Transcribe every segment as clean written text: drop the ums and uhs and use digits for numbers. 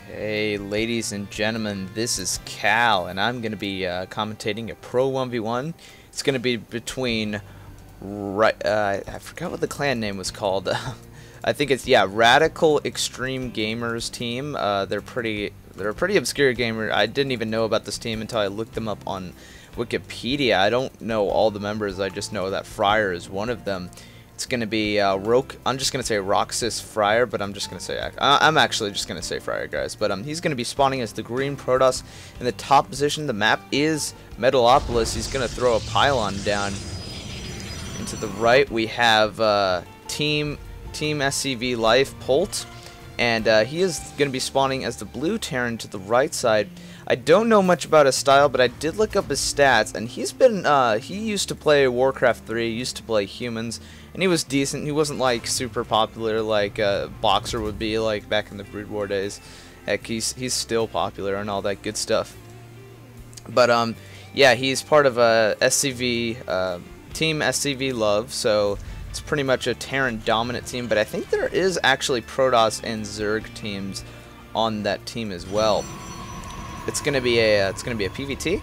Hey, ladies and gentlemen, this is Cal, and I'm going to be commentating a Pro 1v1. It's going to be between, I forgot what the clan name was called. I think it's, yeah, Radical Extreme Gamers team. They're a pretty obscure gamer. I didn't even know about this team until I looked them up on Wikipedia. I don't know all the members, I just know that Fraer is one of them. It's going to be I'm just going to say Roxas Fraer, but I'm just going to say I'm actually just going to say Fraer, guys. But he's going to be spawning as the green Protoss in the top position. The map is Metalopolis. He's going to throw a pylon down. Into the right, we have Team SCV Life Polt, and he is going to be spawning as the blue Terran to the right side. I don't know much about his style, but I did look up his stats, and he's been he used to play Warcraft 3, used to play humans, and he was decent. He wasn't like super popular like Boxer would be like back in the Brood War days. Heck, he's still popular and all that good stuff. But yeah, he's part of a SCV team SCV Love, so it's pretty much a Terran dominant team. But I think there is actually Protoss and Zerg teams on that team as well. It's gonna be a PvT.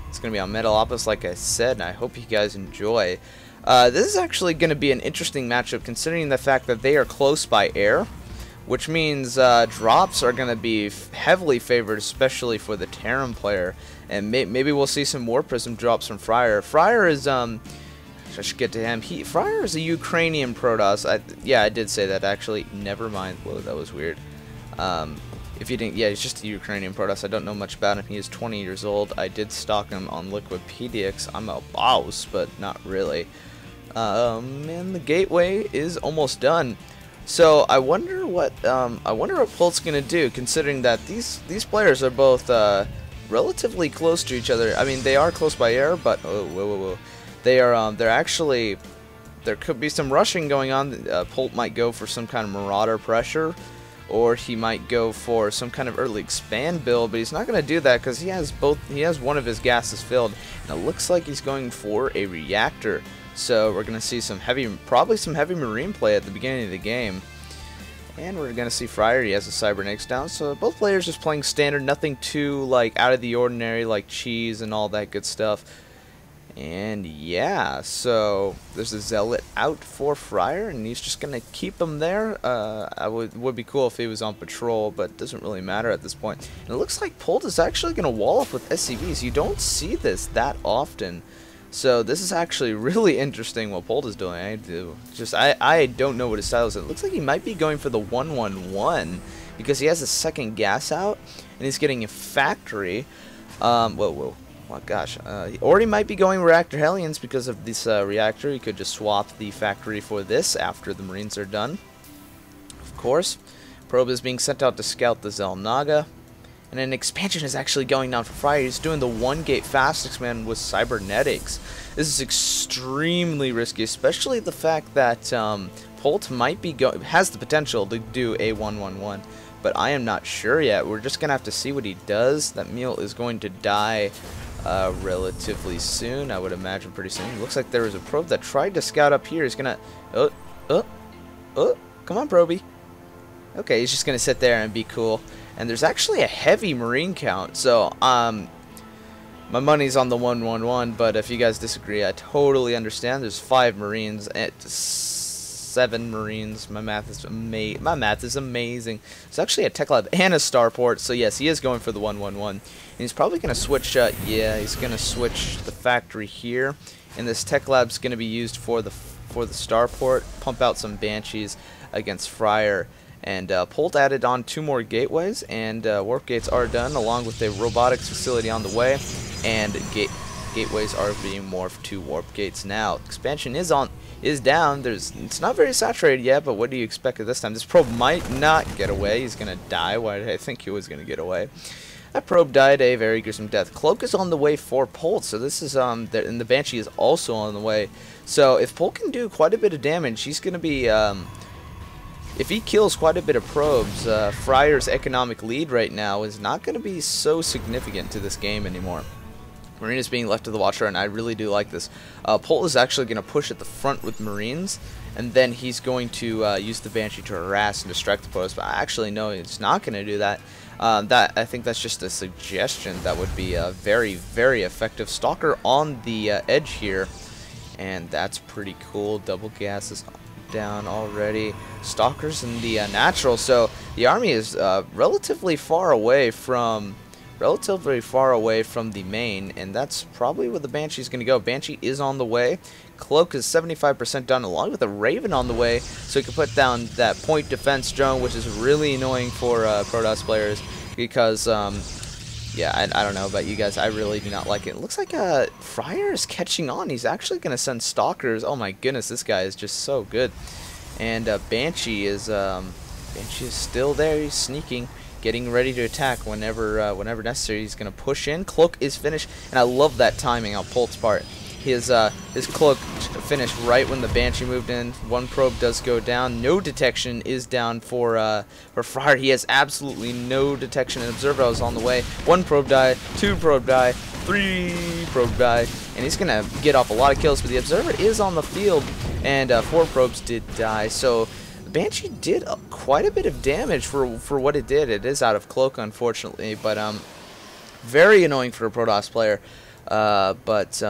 It's gonna be on Metalopolis, like I said, and I hope you guys enjoy. This is actually gonna be an interesting matchup, considering the fact that they are close by air, which means drops are gonna be heavily favored, especially for the Terran player. And maybe we'll see some War Prism drops from Fraer. Fraer is I should get to him. Fraer is a Ukrainian Protoss. Yeah, I did say that actually. Never mind. Whoa, that was weird. If you didn't, yeah, he's just a Ukrainian Protoss. I don't know much about him. He is 20 years old. I did stalk him on Wikipedia 'cause I'm a boss, but not really. And the gateway is almost done. So I wonder what Polt's gonna do, considering that these players are both relatively close to each other. I mean, they are close by air, but whoa. They're actually, there could be some rushing going on. Polt might go for some kind of Marauder pressure, or he might go for some kind of early expand build, but he's not going to do that because he has one of his gases filled, and it looks like he's going for a reactor. So we're going to see probably some heavy marine play at the beginning of the game. And we're going to see Fraer, he has a cybernetics down, so both players just playing standard, nothing too like out of the ordinary like cheese and all that good stuff. And yeah, so there's a Zealot out for Fraer, and he's just gonna keep him there. Would be cool if he was on patrol, but it doesn't really matter at this point. And it looks like Polt is actually gonna wall up with SCVs. You don't see this that often, so this is actually really interesting what Polt is doing. I don't know what his style is. It looks like he might be going for the 1-1-1 because he has a second gas out, and he's getting a factory. Whoa. Oh gosh, or he might be going Reactor Hellions because of this reactor. He could just swap the factory for this after the Marines are done. Of course, probe is being sent out to scout the Zelnaga, and an expansion is actually going down for Fraer. He's doing the 1-gate fast expand with cybernetics. This is extremely risky, especially the fact that Polt might be has the potential to do a 1-1-1, but I am not sure yet. We're just gonna have to see what he does. That meal is going to die relatively soon, I would imagine pretty soon. It looks like there was a probe that tried to scout up here. He's gonna come on, probey. Okay, he's just gonna sit there and be cool. And there's actually a heavy marine count, so my money's on the 1-1-1, but if you guys disagree, I totally understand. There's 5 marines and 7 marines. My math is amazing. It's actually a tech lab and a starport, so yes, he is going for the 1-1-1. And he's probably going to switch, yeah, he's going to switch the factory here, and this tech lab's going to be used for the starport, pump out some banshees against Fraer. And Polt added on 2 more gateways, and warp gates are done, along with a robotics facility on the way, and gateways are being morphed to warp gates now. Expansion is down. It's not very saturated yet, but what do you expect at this time? This probe might not get away. He's gonna die. Why did I think he was gonna get away? That probe died a very gruesome death. Cloak is on the way for Polt, so this is and the Banshee is also on the way. So if Polt can do quite a bit of damage, he's gonna be if he kills quite a bit of probes, Fraer's economic lead right now is not gonna be so significant to this game anymore. Marine is being left to the Watcher, and I really do like this. Polt is actually going to push at the front with Marines, and then he's going to use the Banshee to harass and distract the Protoss. But actually, no, he's not going to do that. I think that's just a suggestion. That would be a very, very effective Stalker on the edge here, and that's pretty cool. Double gas is down already. Stalkers in the natural, so the army is relatively far away from the main, and that's probably where the Banshee's going to go. Banshee is on the way. Cloak is 75% done, along with a Raven on the way, so he can put down that point defense drone, which is really annoying for Protoss players because, yeah, I don't know about you guys, I really do not like it. It looks like Fraer is catching on. He's actually going to send Stalkers. Oh my goodness, this guy is just so good. And Banshee is still there. He's sneaking, getting ready to attack whenever necessary. He's going to push in. Cloak is finished, and I love that timing on Polt's part. His cloak finished right when the Banshee moved in. One probe does go down. No detection is down for Fraer. He has absolutely no detection. An observer is on the way. One probe die, two probe die, three probe die, and he's gonna get off a lot of kills. But the observer is on the field, and 4 probes did die. So the Banshee did quite a bit of damage for what it did. It is out of cloak, unfortunately, but very annoying for a Protoss player. But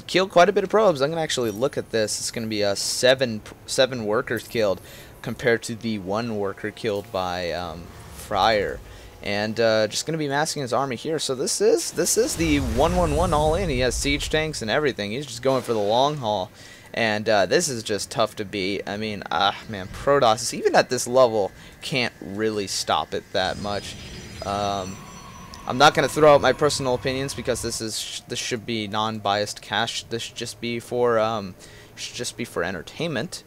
killed quite a bit of probes. I'm gonna actually look at this. It's gonna be seven workers killed compared to the 1 worker killed by Fraer, and just gonna be massing his army here. So this is the 1-1-1 all in. He has siege tanks and everything. He's just going for the long haul, and this is just tough to beat. I mean, man, Protoss even at this level can't really stop it that much. I'm not going to throw out my personal opinions because this should be non-biased cash. This should just be for entertainment,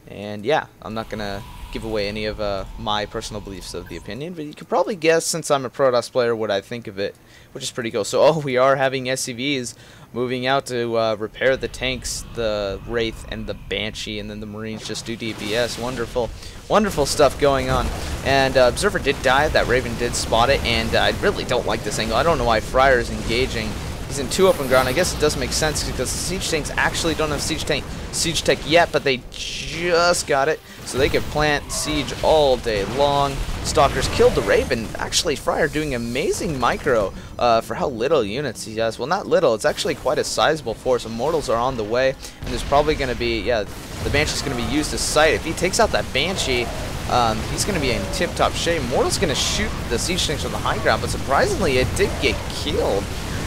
and yeah, I'm not going to give away any of my personal beliefs of the opinion, but you could probably guess, since I'm a Protoss player, what I think of it, which is pretty cool. So we are having SCVs moving out to repair the tanks, the Wraith, and the Banshee, and then the Marines just do DPS. Wonderful stuff going on. And Observer did die. That Raven did spot it, and I really don't like this angle. I don't know why Fraer is engaging. He's in 2 open ground. I guess it does make sense because the siege tanks actually don't have siege tech yet, but they just got it, so they can plant siege all day long. Stalkers killed the Raven. Actually, Fraer doing amazing micro for how little units he has. Well, not little. It's actually quite a sizable force. Immortals are on the way, and there's probably going to be, yeah, the Banshee's going to be used as sight. If he takes out that Banshee, he's going to be in tip-top shape. Mortal's going to shoot the siege tanks from the high ground, but surprisingly, it did get killed.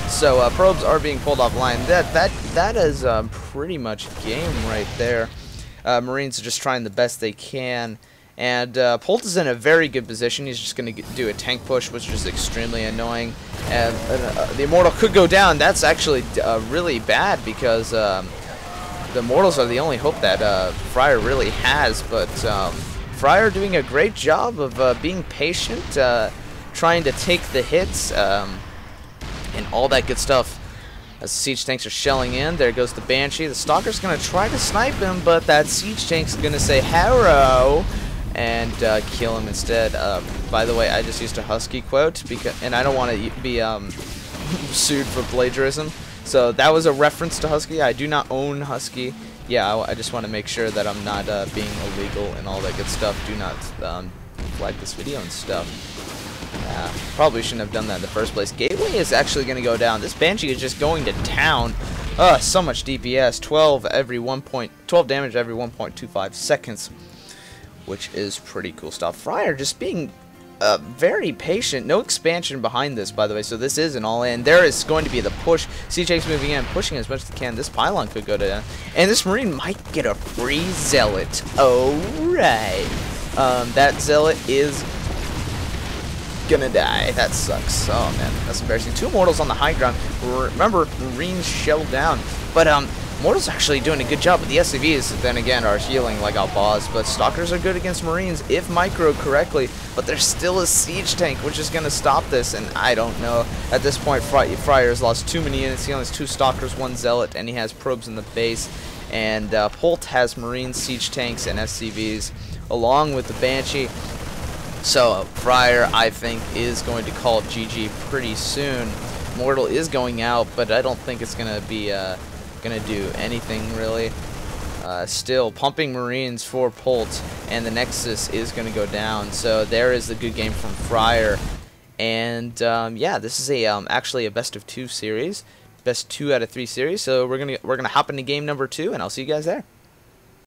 So probes are being pulled offline. That is pretty much game right there. Marines are just trying the best they can, and Polt is in a very good position. He's just going to do a tank push, which is extremely annoying. And the Immortal could go down. That's actually really bad because the Immortals are the only hope that Fraer really has. But Fraer doing a great job of being patient, trying to take the hits. And all that good stuff. As the siege tanks are shelling in, there goes the Banshee. The Stalker's going to try to snipe him, but that siege tank's going to say "Harrow" and kill him instead. By the way, I just used a Husky quote, and I don't want to be sued for plagiarism. So that was a reference to Husky. I do not own Husky. Yeah, I just want to make sure that I'm not being illegal and all that good stuff. Do not flag this video and stuff. Probably shouldn't have done that in the first place. Gateway is actually going to go down. This Banshee is just going to town. So much DPS. 12 damage every 1.25 seconds, which is pretty cool stuff. Fraer just being very patient. No expansion behind this, by the way, so this is an all-in. There is going to be the push. CJ's moving in, pushing as much as they can. This pylon could go down, and this Marine might get a free Zealot. Alright. That Zealot is gonna die. That sucks. Oh man, that's embarrassing. 2 Immortals on the high ground. Remember, Marines shelled down, but Immortals actually doing a good job. But the SCVs, then again, are healing like a boss. But Stalkers are good against Marines if microed correctly. But there's still a siege tank, which is gonna stop this. And I don't know. At this point, Fraer's lost too many units. He only has 2 Stalkers, 1 Zealot, and he has probes in the base. And Polt has Marine siege tanks and SCVs along with the Banshee. So Fraer, I think, is going to call GG pretty soon. Mortal is going out, but I don't think it's gonna be gonna do anything really. still pumping Marines for Polt, and the Nexus is going to go down. So there is the good game from Fraer. And yeah, this is a actually a best of 2 series, best 2 out of 3 series. So we're gonna hop into game number 2, and I'll see you guys there.